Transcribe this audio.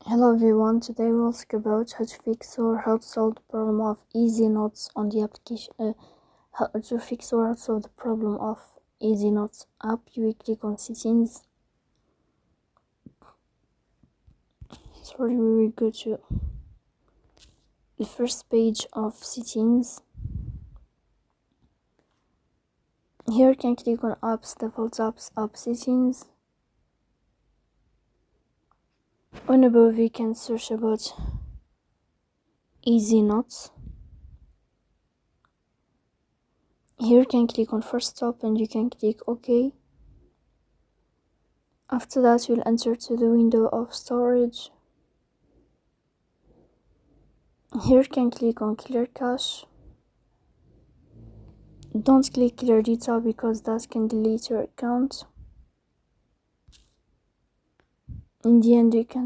Hello everyone, today we'll talk about how to fix or how to solve the problem of easy notes on the application. How to fix or how to solve the problem of easy notes app. You will click on settings. Sorry, we will go to the first page of settings. Here you can click on apps, default apps, app settings. On above you can search about easy notes. Here you can click on first stop and you can click OK. After that you'll enter to the window of storage. Here you can click on clear cache. Don't click clear data because that can delete your account. In the end you can